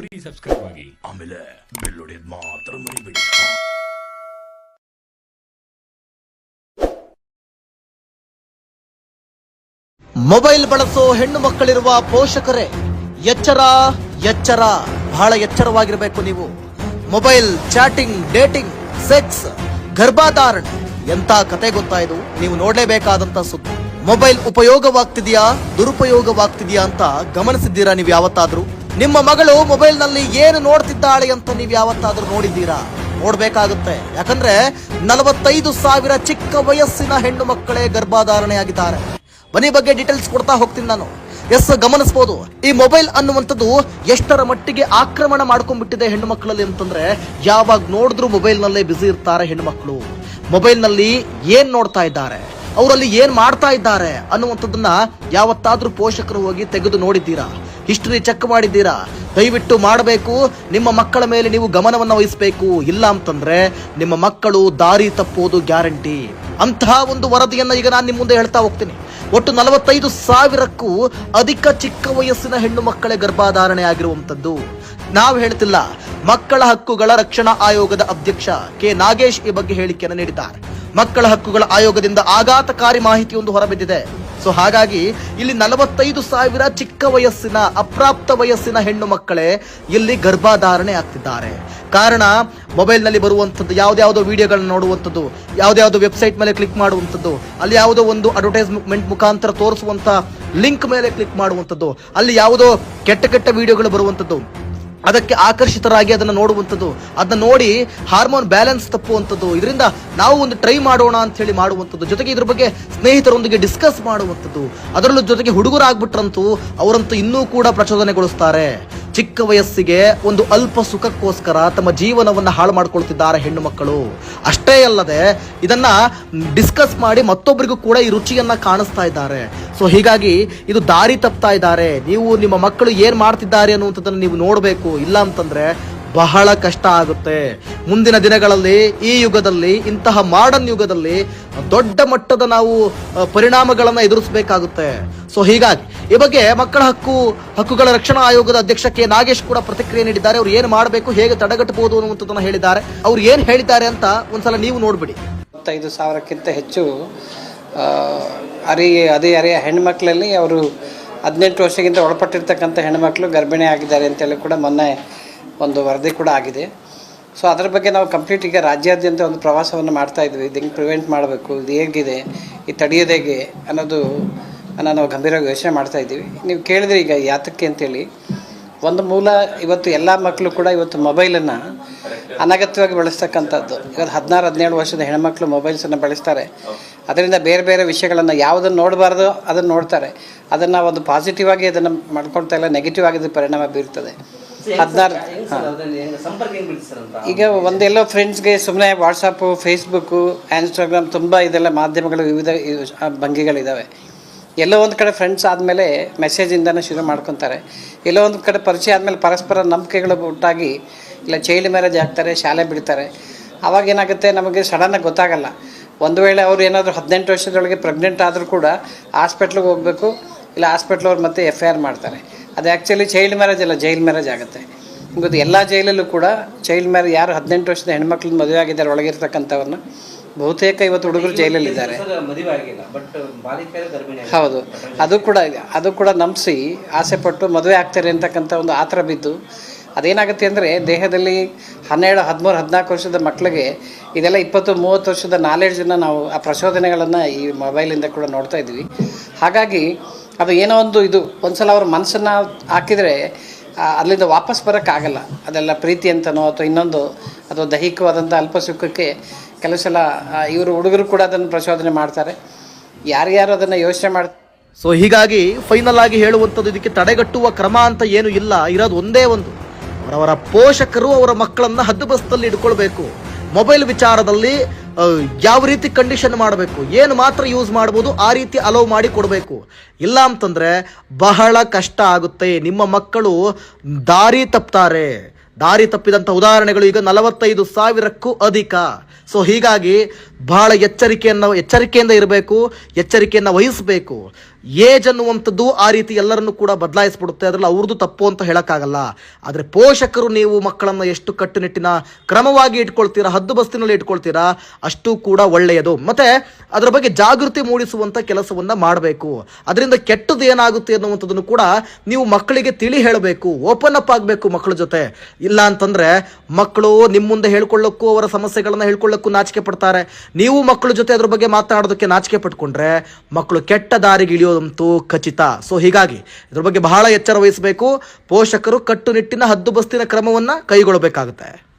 Free subscribe ಆಗಿ, ಆಮೇಲೆ bell ಹೊಡೆಯೋದು ಮಾತ್ರ ಮರಿಬೇಡಿ. ಮೊಬೈಲ್ ಬಳಸೋ ಹೆಣ್ಣು ಮಕ್ಕಳಿರುವ ಪೋಷಕರೇ ಎಚ್ಚರ ಎಚ್ಚರ, ಬಹಳ ಎಚ್ಚರವಾಗಿರಬೇಕು ನೀವು. ಮೊಬೈಲ್ ಚಾಟಿಂಗ್, ಡೇಟಿಂಗ್, ಸೆಕ್ಸ್, ಗರ್ಭಧಾರಣೆ ಎಂತ ಕತೆ ಗೊತ್ತಾ ಇದು? ನೀವು ನೋಡಲೇಬೇಕಾದಂತ ಸುದ್ದಿ. ಮೊಬೈಲ್ ಉಪಯೋಗವಾಗ್ತಿದೆಯಾ ದುರುಪಯೋಗವಾಗ್ತಿದೆಯಾ ಅಂತ ಗಮನಿಸಿದ್ದೀರಾ ನೀವು ಯಾವತ್ತಾದ್ರೂ? ನಿಮ್ಮ ಮಗಳು ಮೊಬೈಲ್ ನಲ್ಲಿ ಏನು ನೋಡ್ತಿದ್ದಾಳೆ ಅಂತ ನೀವು ಯಾವತ್ತಾದ್ರೂ ನೋಡಿದ್ದೀರಾ? ನೋಡ್ಬೇಕಾಗುತ್ತೆ. ಯಾಕಂದ್ರೆ 45,000 ಚಿಕ್ಕ ವಯಸ್ಸಿನ ಹೆಣ್ಣು ಮಕ್ಕಳೇ ಗರ್ಭಧಾರಣೆಯಾಗಿದ್ದಾರೆ. ಬನ್ನಿ ಬಗ್ಗೆ ಡೀಟೇಲ್ಸ್ ಕೊಡ್ತಾ ಹೋಗ್ತೀನಿ ನಾನು. ಗಮನಿಸಬಹುದು, ಈ ಮೊಬೈಲ್ ಅನ್ನುವಂಥದ್ದು ಎಷ್ಟರ ಮಟ್ಟಿಗೆ ಆಕ್ರಮಣ ಮಾಡ್ಕೊಂಡ್ಬಿಟ್ಟಿದೆ ಹೆಣ್ಣು ಮಕ್ಕಳಲ್ಲಿ ಅಂತಂದ್ರೆ, ಯಾವಾಗ ನೋಡಿದ್ರು ಮೊಬೈಲ್ ನಲ್ಲೇ ಬಿಸಿ ಇರ್ತಾರೆ ಹೆಣ್ಣು ಮಕ್ಕಳು. ಮೊಬೈಲ್ ನಲ್ಲಿ ಏನ್ ನೋಡ್ತಾ ಇದ್ದಾರೆ, ಅವರಲ್ಲಿ ಏನ್ ಮಾಡ್ತಾ ಇದ್ದಾರೆ ಅನ್ನುವಂಥದ್ದನ್ನ ಯಾವತ್ತಾದ್ರೂ ಪೋಷಕರು ಹೋಗಿ ತೆಗೆದು ನೋಡಿದ್ದೀರಾ? ಹಿಸ್ಟರಿ ಚೆಕ್ ಮಾಡಿದ್ದೀರಾ? ದಯವಿಟ್ಟು ಮಾಡಬೇಕು. ನಿಮ್ಮ ಮಕ್ಕಳ ಮೇಲೆ ನೀವು ಗಮನವನ್ನು ವಹಿಸಬೇಕು. ಇಲ್ಲ ಅಂತಂದ್ರೆ ನಿಮ್ಮ ಮಕ್ಕಳು ದಾರಿ ತಪ್ಪುವುದು ಗ್ಯಾರಂಟಿ. ಅಂತಹ ಒಂದು ವರದಿಯನ್ನ ಈಗ ನಾನು ನಿಮ್ಮ ಮುಂದೆ ಹೇಳ್ತಾ ಹೋಗ್ತೀನಿ. ಒಟ್ಟು 45,000ಕ್ಕೂ ಅಧಿಕ ಚಿಕ್ಕ ವಯಸ್ಸಿನ ಹೆಣ್ಣು ಮಕ್ಕಳೇ ಗರ್ಭಧಾರಣೆ ಆಗಿರುವಂತದ್ದು. ನಾವು ಹೇಳ್ತಿಲ್ಲ, ಮಕ್ಕಳ ಹಕ್ಕುಗಳ ರಕ್ಷಣಾ ಆಯೋಗದ ಅಧ್ಯಕ್ಷ ಕೆ ನಾಗೇಶ್ ಈ ಬಗ್ಗೆ ಹೇಳಿಕೆಯನ್ನು ನೀಡಿದ್ದಾರೆ. ಮಕ್ಕಳ ಹಕ್ಕುಗಳ ಆಯೋಗದಿಂದ ಆಘಾತಕಾರಿ ಮಾಹಿತಿಯೊಂದು ಹೊರಬಿದ್ದಿದೆ. ಸೊ ಹಾಗಾಗಿ ಇಲ್ಲಿ 45,000 ಚಿಕ್ಕ ವಯಸ್ಸಿನ ಅಪ್ರಾಪ್ತ ವಯಸ್ಸಿನ ಹೆಣ್ಣು ಮಕ್ಕಳೇ ಇಲ್ಲಿ ಗರ್ಭಧಾರಣೆ ಆಗ್ತಿದ್ದಾರೆ. ಕಾರಣ ಮೊಬೈಲ್ ನಲ್ಲಿ ಬರುವಂತದ್ದು ಯಾವ್ದಾವುದೋ ವಿಡಿಯೋಗಳನ್ನ ನೋಡುವಂಥದ್ದು, ಯಾವ್ದಾವುದೋ ವೆಬ್ಸೈಟ್ ಮೇಲೆ ಕ್ಲಿಕ್ ಮಾಡುವಂಥದ್ದು, ಅಲ್ಲಿ ಯಾವುದೋ ಒಂದು ಅಡ್ವರ್ಟೈಸ್ಮೆಂಟ್ ಮುಖಾಂತರ ತೋರಿಸುವಂತ ಲಿಂಕ್ ಮೇಲೆ ಕ್ಲಿಕ್ ಮಾಡುವಂಥದ್ದು, ಅಲ್ಲಿ ಯಾವುದೋ ಕೆಟ್ಟ ಕೆಟ್ಟ ವಿಡಿಯೋಗಳು ಬರುವಂಥದ್ದು, ಅದಕ್ಕೆ ಆಕರ್ಷಿತರಾಗಿ ಅದನ್ನು ನೋಡುವಂಥದ್ದು, ಅದನ್ನ ನೋಡಿ ಹಾರ್ಮೋನ್ ಬ್ಯಾಲೆನ್ಸ್ ತಪ್ಪುವಂಥದ್ದು. ಇದರಿಂದ ನಾವು ಒಂದು ಟ್ರೈ ಮಾಡೋಣ ಅಂತ ಹೇಳಿ ಮಾಡುವಂಥದ್ದು, ಜೊತೆಗೆ ಇದ್ರ ಬಗ್ಗೆ ಸ್ನೇಹಿತರೊಂದಿಗೆ ಡಿಸ್ಕಸ್ ಮಾಡುವಂಥದ್ದು. ಅದರಲ್ಲೂ ಜೊತೆಗೆ ಹುಡುಗರಾಗ್ಬಿಟ್ರಂತೂ ಅವರಂತೂ ಇನ್ನೂ ಕೂಡ ಪ್ರಚೋದನೆಗೊಳಿಸ್ತಾರೆ. ಚಿಕ್ಕ ವಯಸ್ಸಿಗೆ ಒಂದು ಅಲ್ಪ ಸುಖಕ್ಕೋಸ್ಕರ ತಮ್ಮ ಜೀವನವನ್ನು ಹಾಳು ಮಾಡ್ಕೊಳ್ತಿದ್ದಾರೆ ಹೆಣ್ಣು ಮಕ್ಕಳು. ಅಷ್ಟೇ ಅಲ್ಲದೆ ಇದನ್ನ ಡಿಸ್ಕಸ್ ಮಾಡಿ ಮತ್ತೊಬ್ಬರಿಗೂ ಕೂಡ ಈ ರುಚಿಯನ್ನ ಕಾಣಿಸ್ತಾ ಇದ್ದಾರೆ. ಸೊ ಹೀಗಾಗಿ ಇದು ದಾರಿ ತಪ್ತಾ ಇದ್ದಾರೆ. ನೀವು ನಿಮ್ಮ ಮಕ್ಕಳು ಏನ್ ಮಾಡ್ತಿದ್ದಾರೆ ಅನ್ನುವಂಥದ್ದನ್ನು ನೀವು ನೋಡಬೇಕು. ಇಲ್ಲ ಅಂತಂದ್ರೆ ಬಹಳ ಕಷ್ಟ ಆಗುತ್ತೆ. ಮುಂದಿನ ದಿನಗಳಲ್ಲಿ ಈ ಯುಗದಲ್ಲಿ, ಇಂತಹ ಮಾಡರ್ನ್ ಯುಗದಲ್ಲಿ ದೊಡ್ಡ ಮಟ್ಟದ ನಾವು ಪರಿಣಾಮಗಳನ್ನ ಎದುರಿಸಬೇಕಾಗುತ್ತೆ. ಸೊ ಹೀಗಾಗಿ ಈ ಬಗ್ಗೆ ಮಕ್ಕಳ ಹಕ್ಕುಗಳ ರಕ್ಷಣಾ ಆಯೋಗದ ಅಧ್ಯಕ್ಷ ಕೆ ನಾಗೇಶ್ ಕೂಡ ಪ್ರತಿಕ್ರಿಯೆ ನೀಡಿದ್ದಾರೆ. ಅವ್ರು ಏನ್ ಮಾಡಬೇಕು, ಹೇಗೆ ತಡೆಗಟ್ಟಬಹುದು ಅನ್ನುವಂಥದ್ದನ್ನ ಹೇಳಿದ್ದಾರೆ. ಅವ್ರು ಏನ್ ಹೇಳಿದ್ದಾರೆ ಅಂತ ಒಂದ್ಸಲ ನೀವು ನೋಡ್ಬಿಡಿ. 45,000ಕ್ಕಿಂತ ಹೆಚ್ಚು ಅರೆಯ ಹೆಣ್ಮಕ್ಳಲ್ಲಿ ಅವರು 18 ವರ್ಷಕ್ಕಿಂತ ಒಳಪಟ್ಟಿರ್ತಕ್ಕಂಥ ಹೆಣ್ಮಕ್ಳು ಗರ್ಭಿಣಿ ಆಗಿದ್ದಾರೆ ಅಂತೇಳಿ ಕೂಡ ಮೊನ್ನೆ ಒಂದು ವರದಿ ಕೂಡ ಆಗಿದೆ. ಸೊ ಅದರ ಬಗ್ಗೆ ನಾವು ಕಂಪ್ಲೀಟ್ ಈಗ ರಾಜ್ಯಾದ್ಯಂತ ಒಂದು ಪ್ರವಾಸವನ್ನು ಮಾಡ್ತಾ ಇದ್ವಿ. ಇದು ಹೆಂಗೆ ಪ್ರಿವೆಂಟ್ ಮಾಡಬೇಕು, ಇದು ಹೇಗಿದೆ, ಈ ತಡೆಯೋದು ಹೇಗೆ ಅನ್ನೋದು ನಾವು ಗಂಭೀರವಾಗಿ ಯೋಚನೆ ಮಾಡ್ತಾ ಇದ್ದೀವಿ. ನೀವು ಕೇಳಿದ್ರೆ ಈಗ ಯಾತಕ್ಕೆ ಅಂತೇಳಿ, ಒಂದು ಮೂಲ ಇವತ್ತು ಎಲ್ಲ ಮಕ್ಕಳು ಕೂಡ ಇವತ್ತು ಮೊಬೈಲನ್ನು ಅನಗತ್ಯವಾಗಿ ಬಳಸ್ತಕ್ಕಂಥದ್ದು. ಇವತ್ತು 16-17 ವರ್ಷದ ಹೆಣ್ಮಕ್ಳು ಮೊಬೈಲ್ಸನ್ನು ಬಳಸ್ತಾರೆ. ಅದರಿಂದ ಬೇರೆ ಬೇರೆ ವಿಷಯಗಳನ್ನು ಯಾವುದನ್ನು ನೋಡಬಾರ್ದು ಅದನ್ನು ನೋಡ್ತಾರೆ. ಅದನ್ನು ಒಂದು ಪಾಸಿಟಿವ್ ಆಗಿ ಅದನ್ನು ಮಾಡ್ಕೊಳ್ತಾ ಇಲ್ಲ, ನೆಗೆಟಿವ್ ಆಗಿ ಪರಿಣಾಮ ಬೀರ್ತದೆ. 16 ಈಗ ಒಂದೆಲ್ಲೋ ಫ್ರೆಂಡ್ಸ್ಗೆ ಸುಮ್ಮನೆ ವಾಟ್ಸಪ್ಪು, ಫೇಸ್ಬುಕ್ಕು, ಇನ್ಸ್ಟಾಗ್ರಾಮ್ ತುಂಬ ಇದೆಲ್ಲ ಮಾಧ್ಯಮಗಳು ವಿವಿಧ ಭಂಗಿಗಳಿದ್ದಾವೆ. ಎಲ್ಲೋ ಒಂದು ಕಡೆ ಫ್ರೆಂಡ್ಸ್ ಆದಮೇಲೆ ಮೆಸೇಜಿಂದನೇ ಶುರು ಮಾಡ್ಕೊತಾರೆ. ಎಲ್ಲೋ ಒಂದು ಕಡೆ ಪರಿಚಯ ಆದಮೇಲೆ ಪರಸ್ಪರ ನಂಬಿಕೆಗಳು ಉಂಟಾಗಿ ಇಲ್ಲ ಚೈಲ್ಡ್ ಮ್ಯಾರೇಜ್ ಆಗ್ತಾರೆ, ಶಾಲೆ ಬಿಡ್ತಾರೆ. ಆವಾಗ ಏನಾಗುತ್ತೆ, ನಮಗೆ ಸಡನ್ನಾಗಿ ಗೊತ್ತಾಗಲ್ಲ. ಒಂದು ವೇಳೆ ಅವರು ಏನಾದರೂ 18 ವರ್ಷದೊಳಗೆ ಪ್ರೆಗ್ನೆಂಟ್ ಆದರೂ ಕೂಡ ಹಾಸ್ಪಿಟ್ಲಿಗೆ ಹೋಗಬೇಕು, ಇಲ್ಲ ಹಾಸ್ಪಿಟ್ಲವ್ರು ಮತ್ತೆ FIR ಮಾಡ್ತಾರೆ. ಅದು ಆ್ಯಕ್ಚುಲಿ ಚೈಲ್ಡ್ ಮ್ಯಾರೇಜ್ ಅಲ್ಲ, ಜೈಲ್ ಮ್ಯಾರೇಜ್ ಆಗುತ್ತೆ. ಇವತ್ತು ಎಲ್ಲ ಜೈಲಲ್ಲೂ ಕೂಡ ಚೈಲ್ಡ್ ಮ್ಯಾರೇಜ್, ಯಾರು 18 ವರ್ಷದ ಹೆಣ್ಮಕ್ಳು ಮದುವೆ ಆಗಿದ್ದಾರೆ ಒಳಗಿರ್ತಕ್ಕಂಥವ್ರನ್ನ, ಬಹುತೇಕ ಇವತ್ತು ಹುಡುಗರು ಜೈಲಲ್ಲಿದ್ದಾರೆ. ಹೌದು, ಅದು ಕೂಡ ನಂಬಿಸಿ ಆಸೆಪಟ್ಟು ಮದುವೆ ಆಗ್ತಾರೆ ಅಂತಕ್ಕಂಥ ಒಂದು ಆತರ ಬಿದ್ದು ಅದೇನಾಗುತ್ತೆ ಅಂದರೆ, ದೇಹದಲ್ಲಿ 12, 13, 14 ವರ್ಷದ ಮಕ್ಕಳಿಗೆ ಇದೆಲ್ಲ 20, 30 ವರ್ಷದ ನಾಲೆಡ್ಜನ್ನು ನಾವು ಆ ಪ್ರಚೋದನೆಗಳನ್ನು ಈ ಮೊಬೈಲಿಂದ ಕೂಡ ನೋಡ್ತಾ ಇದ್ವಿ. ಹಾಗಾಗಿ ಅದು ಏನೋ ಒಂದು ಸಲ ಅವ್ರ ಮನಸ್ಸನ್ನು ಹಾಕಿದರೆ ಅಲ್ಲಿಂದ ವಾಪಸ್ ಬರೋಕ್ಕಾಗಲ್ಲ. ಅದೆಲ್ಲ ಪ್ರೀತಿ ಅಂತನೋ ಅಥವಾ ಇನ್ನೊಂದು ಅಥವಾ ದೈಹಿಕವಾದಂಥ ಅಲ್ಪ ಸುಖಕ್ಕೆ ಕೆಲವು ಸಲ ಇವರು ಹುಡುಗರು ಕೂಡ ಅದನ್ನು ಪ್ರಚೋದನೆ ಮಾಡ್ತಾರೆ. ಯಾರ್ಯಾರು ಅದನ್ನು ಯೋಚನೆ ಮಾಡ್ತಾರೆ. ಸೊ ಹೀಗಾಗಿ ಫೈನಲ್ ಆಗಿ ಹೇಳುವಂಥದ್ದು, ಇದಕ್ಕೆ ತಡೆಗಟ್ಟುವ ಕ್ರಮ ಅಂತ ಏನು ಇಲ್ಲ. ಇರೋದು ಒಂದೇ ಒಂದು, ಅವರವರ ಪೋಷಕರು ಅವರ ಮಕ್ಕಳನ್ನ ಹದ್ದುಬಸ್ತಲ್ಲಿ ಇಟ್ಕೊಳ್ಬೇಕು. ಮೊಬೈಲ್ ವಿಚಾರದಲ್ಲಿ ಯಾವ ರೀತಿ ಕಂಡೀಷನ್ ಮಾಡಬೇಕು, ಏನು ಮಾತ್ರ ಯೂಸ್ ಮಾಡ್ಬೋದು ಆ ರೀತಿ ಅಲೋ ಮಾಡಿ ಕೊಡಬೇಕು. ಇಲ್ಲ ಅಂತಂದ್ರೆ ಬಹಳ ಕಷ್ಟ ಆಗುತ್ತೆ. ನಿಮ್ಮ ಮಕ್ಕಳು ದಾರಿ ತಪ್ತಾರೆ. ದಾರಿ ತಪ್ಪಿದಂಥ ಉದಾಹರಣೆಗಳು ಈಗ 45,000ಕ್ಕೂ ಅಧಿಕ. ಸೊ ಹೀಗಾಗಿ ಬಹಳ ಎಚ್ಚರಿಕೆಯಿಂದ ಇರಬೇಕು, ಎಚ್ಚರಿಕೆಯನ್ನು ವಹಿಸಬೇಕು. ಏಜ್ ಅನ್ನುವಂಥದ್ದು ಆ ರೀತಿ ಎಲ್ಲರನ್ನು ಕೂಡ ಬದಲಾಯಿಸ್ಬಿಡುತ್ತೆ. ಅದರಲ್ಲಿ ಅವ್ರದ್ದು ತಪ್ಪು ಅಂತ ಹೇಳೋಕ್ಕಾಗಲ್ಲ. ಆದರೆ ಪೋಷಕರು ನೀವು ಮಕ್ಕಳನ್ನು ಎಷ್ಟು ಕಟ್ಟುನಿಟ್ಟಿನ ಕ್ರಮವಾಗಿ ಇಟ್ಕೊಳ್ತೀರಾ, ಹದ್ದುಬಸ್ತಿನಲ್ಲಿ ಇಟ್ಕೊಳ್ತೀರಾ, ಅಷ್ಟು ಕೂಡ ಒಳ್ಳೆಯದು. ಮತ್ತು ಅದರ ಬಗ್ಗೆ ಜಾಗೃತಿ ಮೂಡಿಸುವಂಥ ಕೆಲಸವನ್ನು ಮಾಡಬೇಕು. ಅದರಿಂದ ಕೆಟ್ಟದ್ದು ಏನಾಗುತ್ತೆ ಅನ್ನುವಂಥದ್ದನ್ನು ಕೂಡ ನೀವು ಮಕ್ಕಳಿಗೆ ತಿಳಿ ಹೇಳಬೇಕು, ಓಪನ್ ಅಪ್ ಆಗಬೇಕು ಮಕ್ಕಳ ಜೊತೆ. ಇಲ್ಲ ಅಂತಂದರೆ ಮಕ್ಕಳು ನಿಮ್ಮ ಮುಂದೆ ಹೇಳ್ಕೊಳ್ಳೋಕ್ಕೂ, ಅವರ ಸಮಸ್ಯೆಗಳನ್ನು ಹೇಳ್ಕೊಳ್ಳೋಕ್ಕೂ ನಾಚಿಕೆ ಪಡ್ತಾರೆ. ನೀವು ಮಕ್ಕಳ ಜೊತೆ ಅದ್ರ ಬಗ್ಗೆ ಮಾತನಾಡೋದಕ್ಕೆ ನಾಚಿಕೆ ಪಟ್ಕೊಂಡ್ರೆ ಮಕ್ಕಳು ಕೆಟ್ಟ ದಾರಿಗೆ ಇಳಿಯೋದಂತೂ ಖಚಿತ. ಸೊ ಹೀಗಾಗಿ ಇದ್ರ ಬಗ್ಗೆ ಬಹಳ ಎಚ್ಚರ ವಹಿಸಬೇಕು. ಪೋಷಕರು ಕಟ್ಟುನಿಟ್ಟಿನ ಹದ್ದುಬಸ್ತಿನ ಕ್ರಮವನ್ನು ಕೈಗೊಳ್ಳಬೇಕಾಗುತ್ತೆ.